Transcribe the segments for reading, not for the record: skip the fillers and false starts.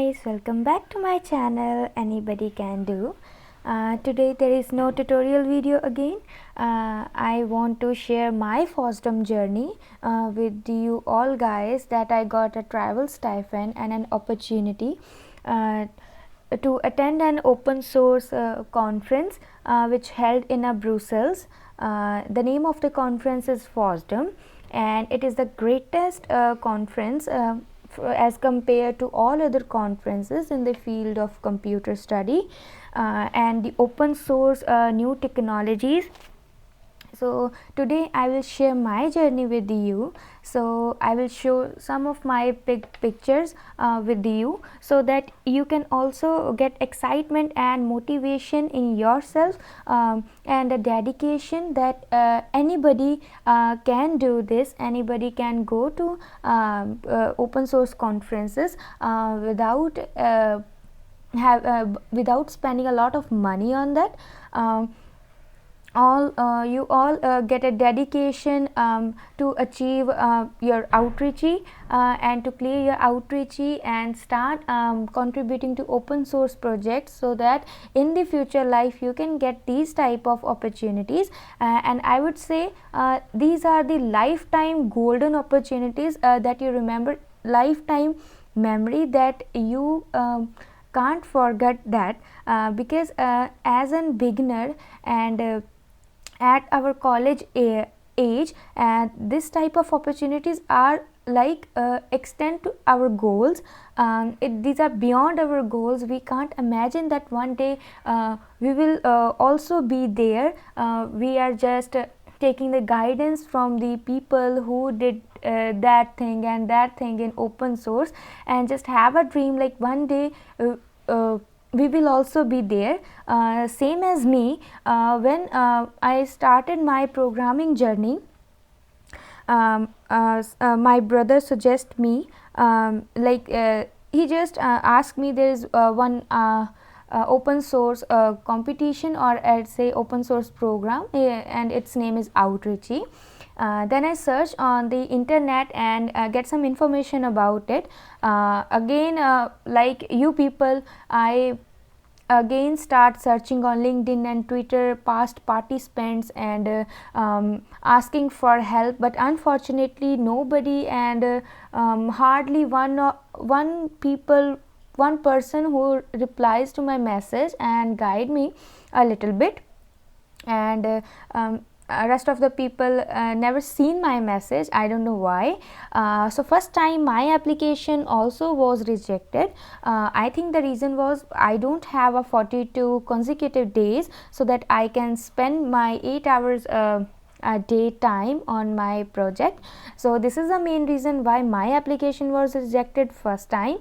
guys, welcome back to my channel Anybody Can Do. Today there is no tutorial video again. I want to share my FOSDEM journey with you all guys, that I got a travel stipend and an opportunity to attend an open source conference which held in Brussels. The name of the conference is FOSDEM, and it is the greatest conference as compared to all other conferences in the field of computer study and the open source new technologies. So today I will share my journey with you. So I will show some of my pictures with you, so that you can also get excitement and motivation in yourself, and a dedication that anybody can do this. Anybody can go to open source conferences without spending a lot of money on that. You all get a dedication to achieve your outreachy and to clear your outreachy and start contributing to open source projects, so that in the future life you can get these type of opportunities. And I would say these are the lifetime golden opportunities that you remember, lifetime memory that you can't forget that, because as a beginner and at our college age, this type of opportunities are like extend to our goals. These are beyond our goals. We can't imagine that one day we will also be there. We are just taking the guidance from the people who did that thing and that thing in open source, and just have a dream like one day we will also be there. Same as me, when I started my programming journey, my brother suggested me, he just asked me, there is one open source competition, or I'd say open source program, and its name is Outreachy. Then I search on the internet and get some information about it. Again, like you people, I again start searching on LinkedIn and Twitter past participants and asking for help, but unfortunately nobody, and hardly one person who replies to my message and guide me a little bit, and rest of the people never seen my message. I don't know why. So first time my application also was rejected. I think the reason was I don't have a 42 consecutive days so that I can spend my 8 hours a day time on my project. So this is the main reason why my application was rejected first time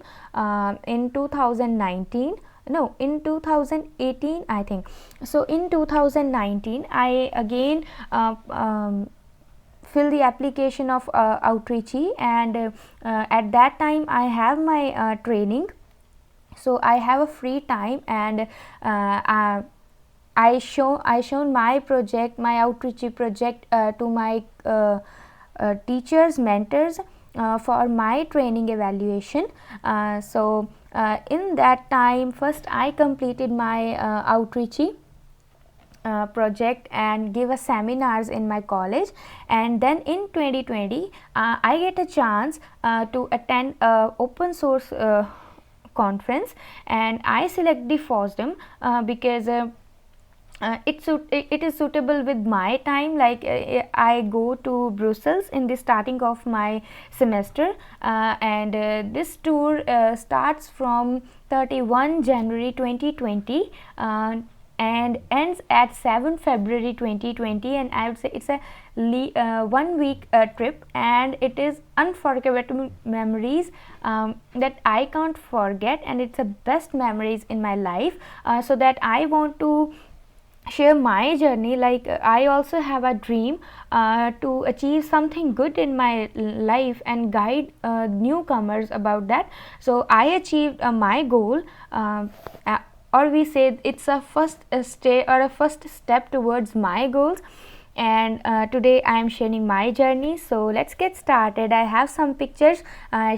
in 2019. No, in 2018 I think. So in 2019 I again fill the application of Outreachy, and at that time I have my training, so I have a free time, and I shown my project, my Outreachy project to my teachers, mentors for my training evaluation. In that time, first I completed my Outreachy project and give a seminars in my college, and then in 2020 I get a chance to attend a open source conference, and I select the FOSDEM because it is suitable with my time. Like I go to Brussels in the starting of my semester, and this tour starts from 31 January 2020 and ends at 7 February 2020, and I would say it's a 1 week trip, and it is unforgettable memories that I can't forget, and it's the best memories in my life. So that I want to share my journey. Like I also have a dream to achieve something good in my life and guide newcomers about that. So I achieved my goal, or we say it's a first step towards my goals. and today I am sharing my journey. So let's get started. I have some pictures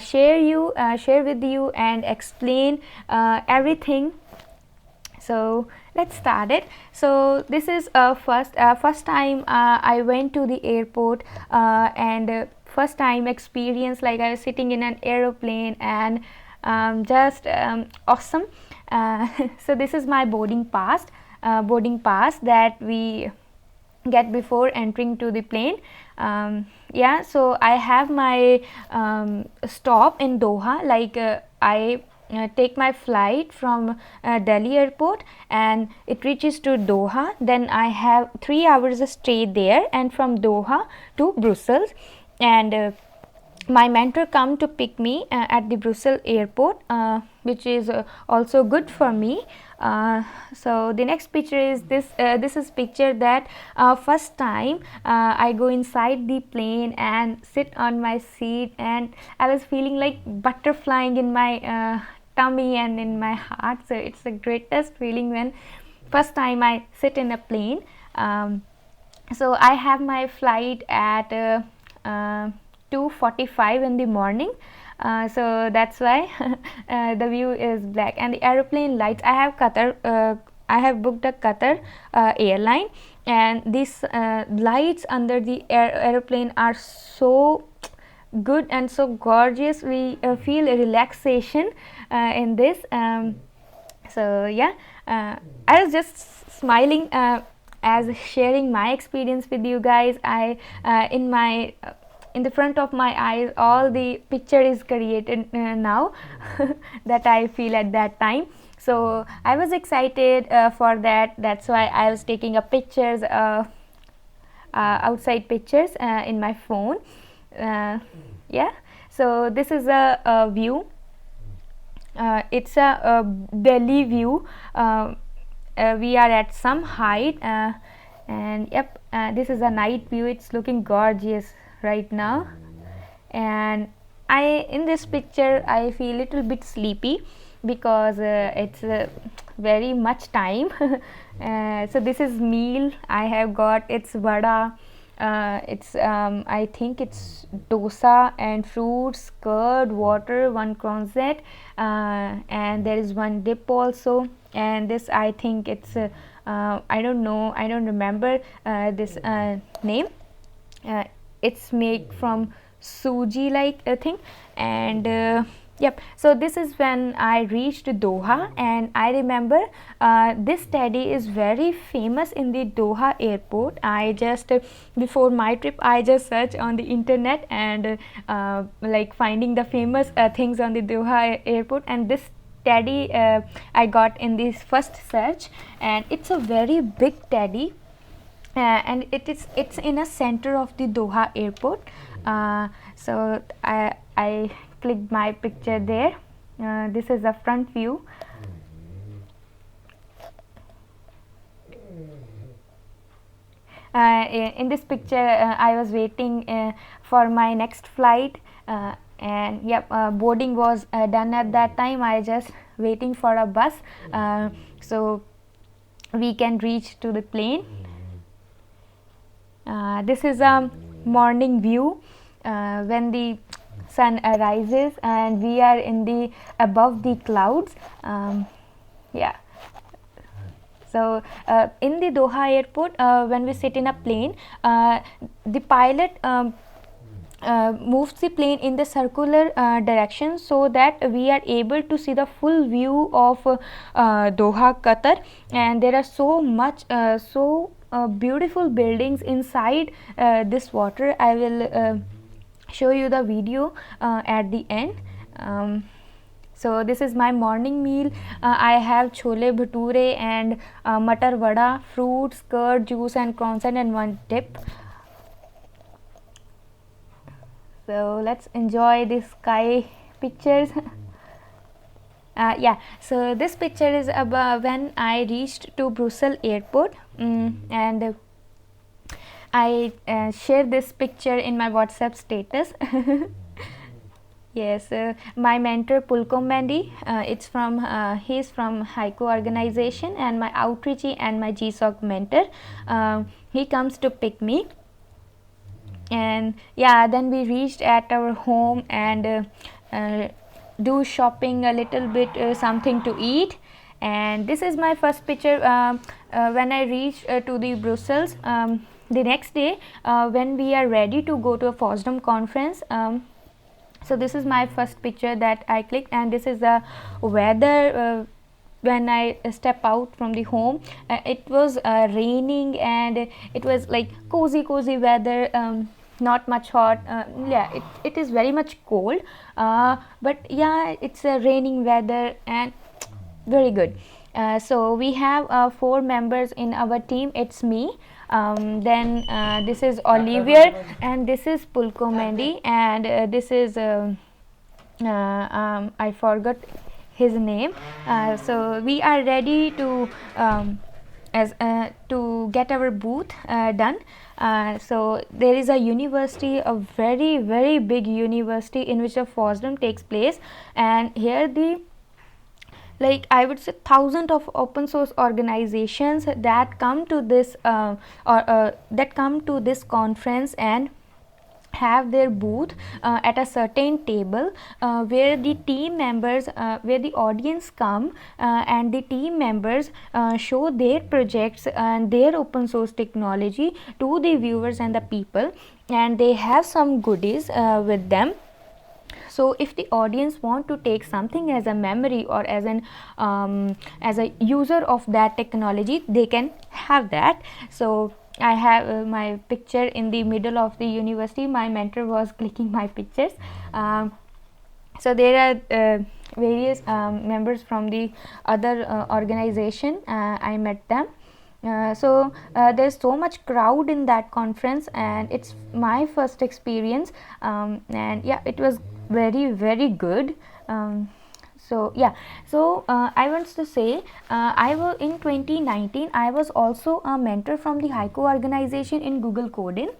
share with you and explain everything. So let's start it. So this is first time I went to the airport, and first time experience, like I was sitting in an aeroplane, and just awesome. So this is my boarding pass that we get before entering to the plane. Yeah, so I have my stop in Doha, like I take my flight from Delhi airport and it reaches to Doha. Then I have 3 hours stay there, and from Doha to Brussels. And my mentor come to pick me at the Brussels airport, which is also good for me. So the next picture is this. This is picture that first time I go inside the plane and sit on my seat, and I was feeling like butterflying in my tummy and in my heart. So it's the greatest feeling when first time I sit in a plane. So I have my flight at 2:45 in the morning. So that's why the view is black, and the aeroplane lights, I have I have booked a Qatar airline, and these lights under the aeroplane are so good and so gorgeous. We feel a relaxation in this. So yeah, I was just smiling as sharing my experience with you guys. I in the front of my eyes all the picture is created now that I feel at that time. So I was excited for that. That's why I was taking a pictures, outside pictures in my phone. Yeah, so this is a view. It's a Delhi view. We are at some height, and yep, this is a night view. It's looking gorgeous right now. And in this picture I feel little bit sleepy because it's very much time. So this is meal I have got. It's vada, it's I think it's dosa and fruits, curd, water, one croissant, and there is one dip also. And this, I think it's I don't know, I don't remember this name. It's made from suji like a thing. And yep, so this is when I reached Doha. And I remember this teddy is very famous in the Doha airport. I just before my trip I just searched on the internet, and like finding the famous things on the Doha airport, and this teddy I got in this first search. And it's a very big teddy, and it's in a center of the Doha airport. So I clicked my picture there. This is a front view. In this picture I was waiting for my next flight, and yep, boarding was done at that time. I just waiting for a bus so we can reach to the plane. This is a morning view when the sun arises and we are in the above the clouds. Yeah, so in the Doha airport, when we sit in a plane, the pilot moves the plane in the circular direction, so that we are able to see the full view of Doha, Qatar. And there are so much beautiful buildings inside this water. I will show you the video at the end. So this is my morning meal. I have chole bhature and matar vada, fruits, curd, juice and croissant, and one dip. So let's enjoy the sky pictures. Yeah, so this picture is about when I reached to Brussels airport, and I share this picture in my WhatsApp status. Yes, my mentor Pulkom Mandi, he's from Haiku organization, and my outreachy and my GSOC mentor, he comes to pick me. And yeah, then we reached at our home and do shopping a little bit, something to eat. And this is my first picture when I reached to the Brussels the next day, when we are ready to go to a FOSDEM conference. So this is my first picture that I clicked, and this is the weather when I step out from the home. It was raining, and it was like cozy weather, not much hot. Yeah, it is very much cold, but yeah, it's a raining weather and very good. So we have 4 members in our team. It's me, then this is Olivier, and this is Pulko Mendy, and this is I forgot his name. So we are ready to as to get our booth done. So there is a university, a very big university, in which a FOSDEM takes place, and here the, like I would say, thousands of open source organizations that come to this that come to this conference and have their booth at a certain table, where the team members, where the audience come, and the team members show their projects and their open source technology to the viewers and the people, and they have some goodies with them. So if the audience want to take something as a memory or as a user of that technology, they can have that. So I have my picture in the middle of the university. My mentor was clicking my pictures. So there are various members from the other organization. I met them. So there's so much crowd in that conference, and it's my first experience, and yeah, it was very good. So yeah, so I want to say, I was in 2019, I was also a mentor from the Haiku organization in Google Coding.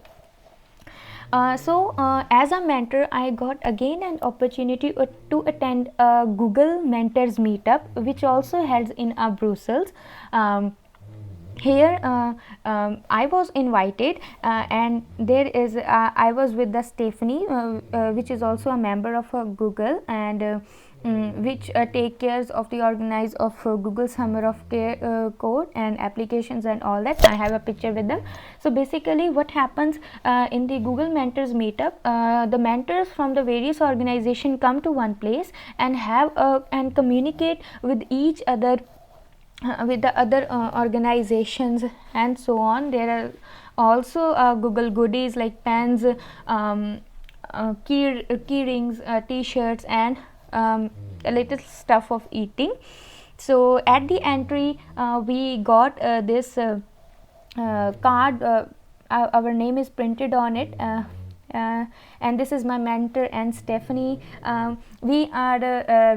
So as a mentor, I got again an opportunity to attend a Google Mentors Meetup, which also held in Brussels. Here I was invited, and there is I was with the Stephanie, which is also a member of Google, and which take cares of the organize of Google Summer of Care code and applications and all that. I have a picture with them. So basically what happens in the Google Mentors Meetup, the mentors from the various organization come to one place and have and communicate with each other, with the other organizations and so on. There are also Google goodies like pens, key rings, t-shirts, and a little stuff of eating. So at the entry we got this card, our name is printed on it, and this is my mentor and Stephanie. We are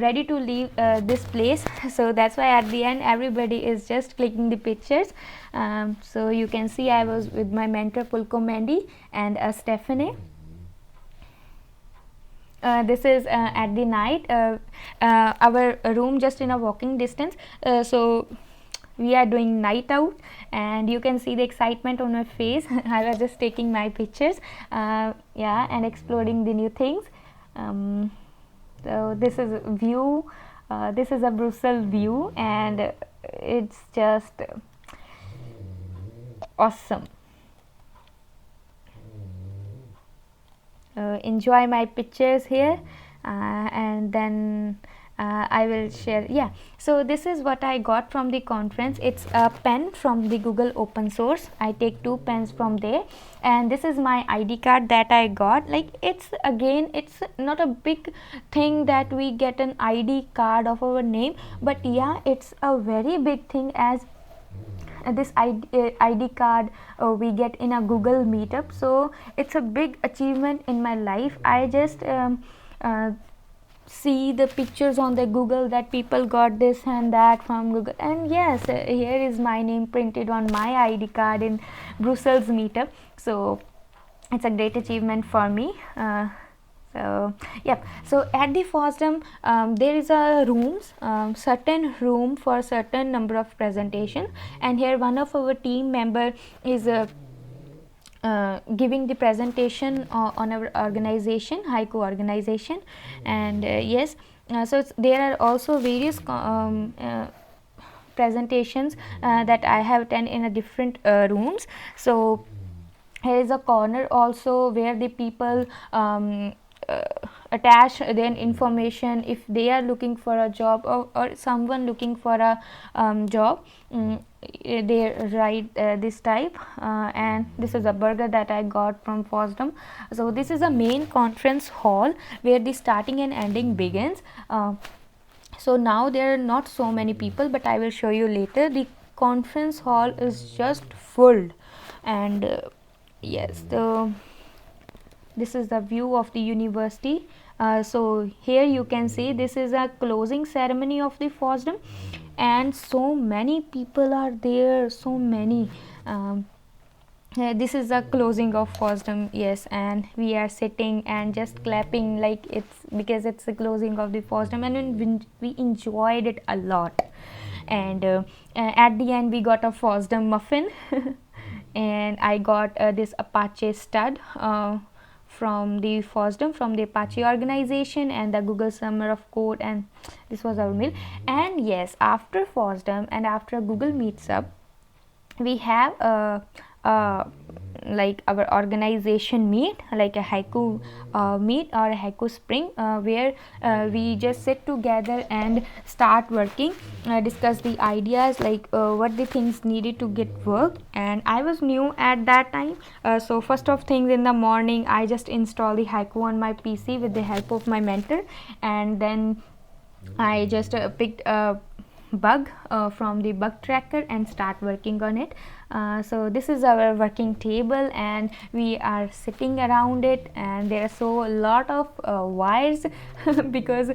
ready to leave this place, so that's why at the end everybody is just clicking the pictures. So you can see I was with my mentor Pulko Mendy and Stephanie. This is at the night, our room just in a walking distance. So we are doing night out, and you can see the excitement on my face. I was just taking my pictures, yeah, and exploring the new things. So this is a view, this is a Brussels view, and it's just awesome. Enjoy my pictures here, and then I will share. Yeah, so this is what I got from the conference. It's a pen from the Google open source. I take 2 pens from there, and this is my ID card that I got. Like, it's again, it's not a big thing that we get an ID card of our name, but yeah, it's a very big thing, as this ID card we get in a Google meetup. So it's a big achievement in my life. I just see the pictures on the Google that people got this and that from Google, and yes, here is my name printed on my ID card in Brussels meetup. So it's a great achievement for me. So yep, so at the FOSDEM there is a rooms, certain room for certain number of presentation, and here one of our team member is giving the presentation on our organization, Haiku organization. And yes, so there are also various presentations that I have attended in a different rooms. So here is a corner also where the people uh, attach their information if they are looking for a job, or someone looking for a job. They write this type, and this is a burger that I got from FOSDEM. So this is a main conference hall where the starting and ending begins. So now there are not so many people, but I will show you later. The conference hall is just full, and yes, this is the view of the university. So here you can see this is a closing ceremony of the FOSDEM, and so many people are there, so many. This is the closing of FOSDEM, yes, and we are sitting and just clapping like it's because it's the closing of the FOSDEM, and we enjoyed it a lot. And at the end we got a FOSDEM muffin and I got this Apache stud from the FOSDEM, from the Apache organization, and the Google Summer of Code, and this was our meal. And yes, after FOSDEM and after Google Meets Up, we have like our organization meet, like a Haiku meet or a Haiku spring, where we just sit together and start working, discuss the ideas, like what the things needed to get worked. And I was new at that time, so first of things in the morning I just install the Haiku on my PC with the help of my mentor, and then I just picked a bug from the bug tracker and start working on it. So this is our working table, and we are sitting around it, and there are so a lot of wires because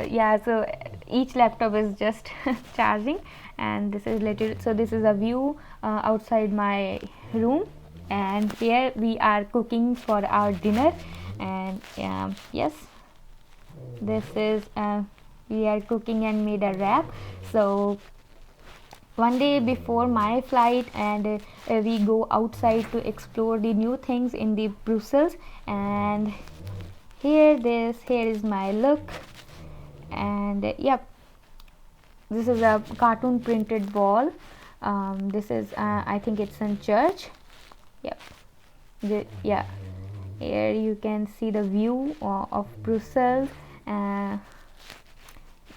yeah, so each laptop is just charging. And this is little, so this is a view outside my room, and here we are cooking for our dinner. And yes, this is we are cooking and made a wrap. So one day before my flight, and we go outside to explore the new things in the Brussels. And here is my look. And yep, this is a cartoon printed wall. This is I think it's in church. Yep. Yeah, here you can see the view of Brussels.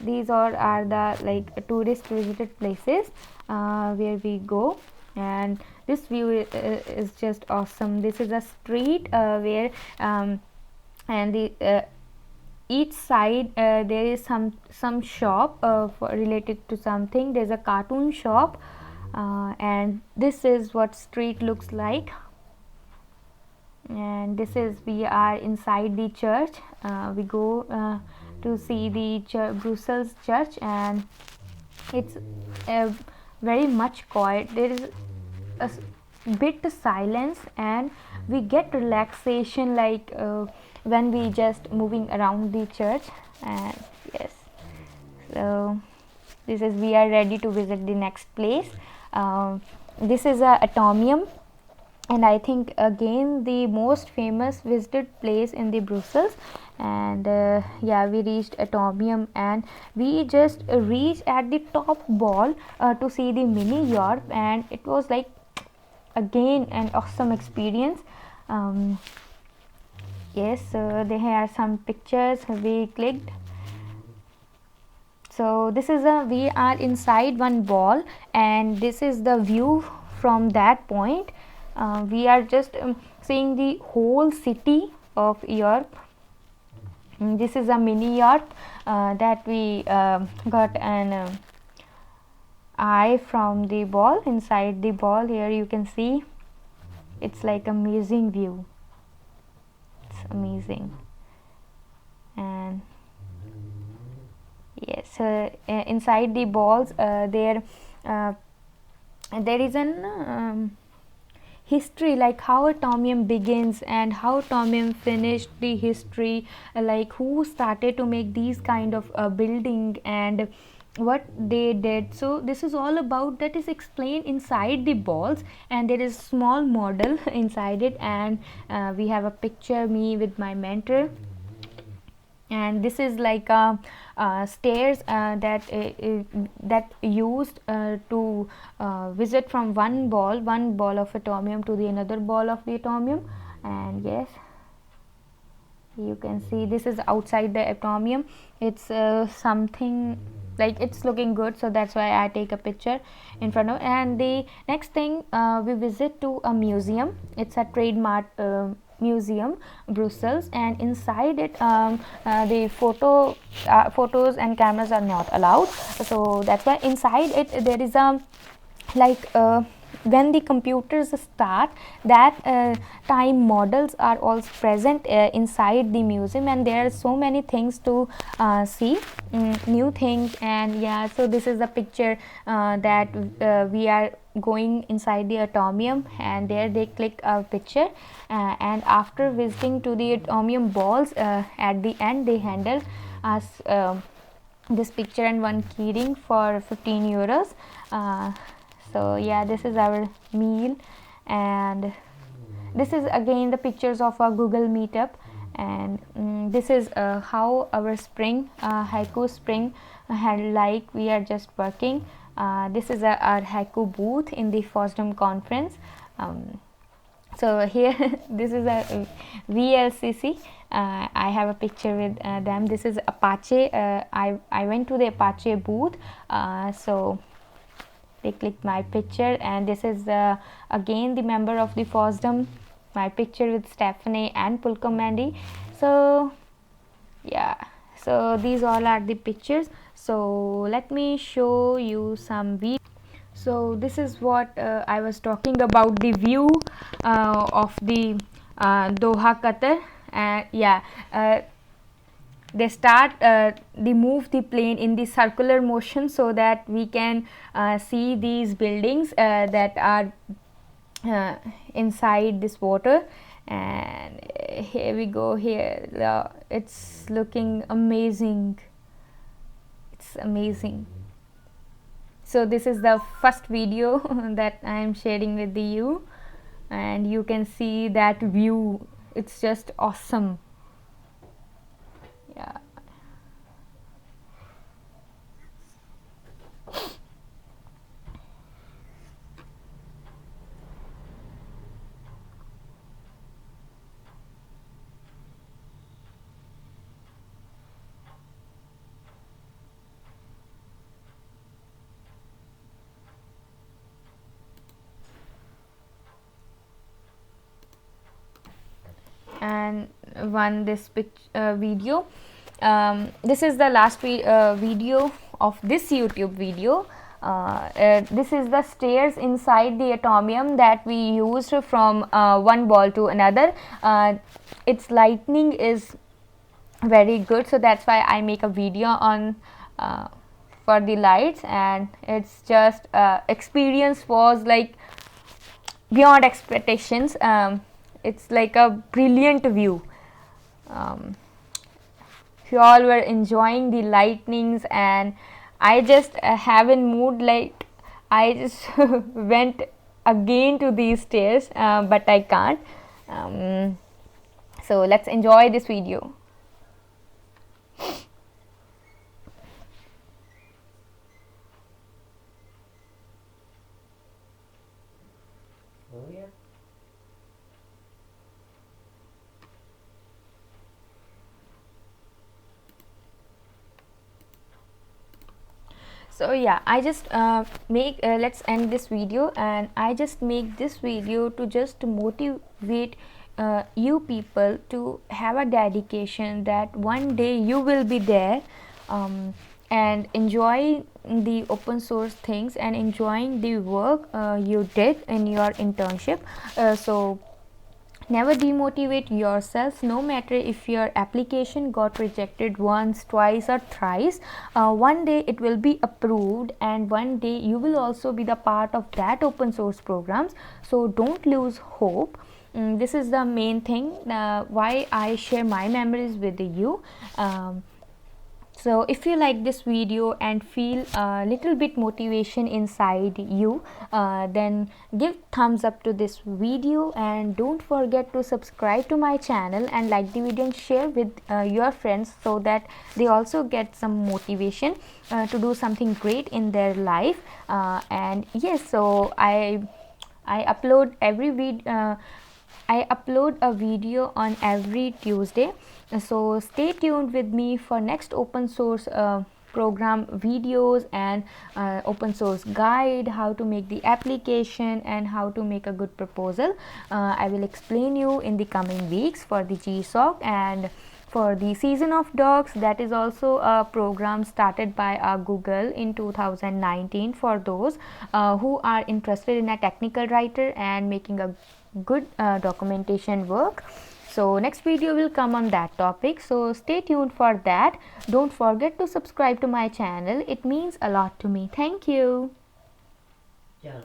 These all are the like tourist visited places where we go, and this view is just awesome. This is a street where and the each side there is some shop related to something. There's a cartoon shop, and this is what street looks like. And this is, we are inside the church. We go to see the Brussels church, and it's very much quiet. There is a bit silence, and we get relaxation like when we just moving around the church. And yes, so this is, we are ready to visit the next place. This is a Atomium, and I think again the most famous visited place in the Brussels. And yeah, we reached Atomium, and we just reached at the top ball to see the mini Europe, and it was like again an awesome experience. Yes, there are some pictures we clicked. So this is a, we are inside one ball, and this is the view from that point. We are just seeing the whole city of Europe. This is a mini Europe that we got an eye from the ball. Inside the ball, here you can see it's like amazing view. It's amazing. And yes, inside the balls there is an history, like how atomium begins and how atomium finished, the history, like who started to make these kind of building and what they did. So this is all about, that is explained inside the balls, and there is small model inside it, and we have a picture me with my mentor, and this is like stairs that used to visit from one ball of atomium to the another ball of the atomium. And yes, you can see this is outside the atomium. It's something like it's looking good, so that's why I take a picture in front of. And the next thing, we visit to a museum. It's a trademark museum, Brussels, and inside it the photos and cameras are not allowed, so that's why inside it there is a like when the computers start, that time models are also present inside the museum, and there are so many things to see, new things. And yeah, so this is the picture that we are going inside the atomium, and there they click a picture, and after visiting to the atomium balls, at the end they handle us this picture and one keyring for 15 euros. So yeah, this is our meal, and this is again the pictures of our Google Meetup, and this is how our spring haiku spring had, like we are just working. This is our haiku booth in the FOSDEM conference. So here this is a VLCC. I have a picture with them. This is Apache. I went to the Apache booth, so they clicked my picture, and this is again the member of the FOSDEM, my picture with Stephanie and Pulka Mandy. So yeah, so these all are the pictures. So let me show you some video. So this is what I was talking about, the view of the Doha, Qatar. Yeah, they start they move the plane in the circular motion, so that we can see these buildings that are inside this water. And here we go, here it's looking amazing, it's amazing. So this is the first video that I am sharing with you, and you can see that view, it's just awesome. Yeah. And one this video, this is the last video of this YouTube video. This is the stairs inside the atomium that we used from one ball to another. Its lightning is very good, so that's why I make a video on for the lights, and it's just experience was like beyond expectations. It's like a brilliant view. You all were enjoying the lightnings, and I just have in mood, like I just went again to these stairs, but I can't. So let's enjoy this video. Oh yeah. So yeah, I just make let's end this video, and I just make this video to just motivate you people to have a dedication that one day you will be there, and enjoy the open source things and enjoying the work you did in your internship. So Never demotivate yourself, no matter if your application got rejected once, twice, or thrice. One day it will be approved, and one day you will also be the part of that open source programs. So don't lose hope. This is the main thing why I share my memories with you. So if you like this video and feel a little bit motivation inside you, then give thumbs up to this video, and don't forget to subscribe to my channel and like the video and share with your friends, so that they also get some motivation to do something great in their life. And yes, so I upload every video. I upload a video on every Tuesday, so stay tuned with me for next open source program videos and open source guide, how to make the application and how to make a good proposal. I will explain you in the coming weeks for the GSOC and for the Season of Dogs. That is also a program started by Google in 2019 for those who are interested in a technical writer and making a good documentation work. So next video will come on that topic, so stay tuned for that. Don't forget to subscribe to my channel, it means a lot to me. Thank you. Yeah.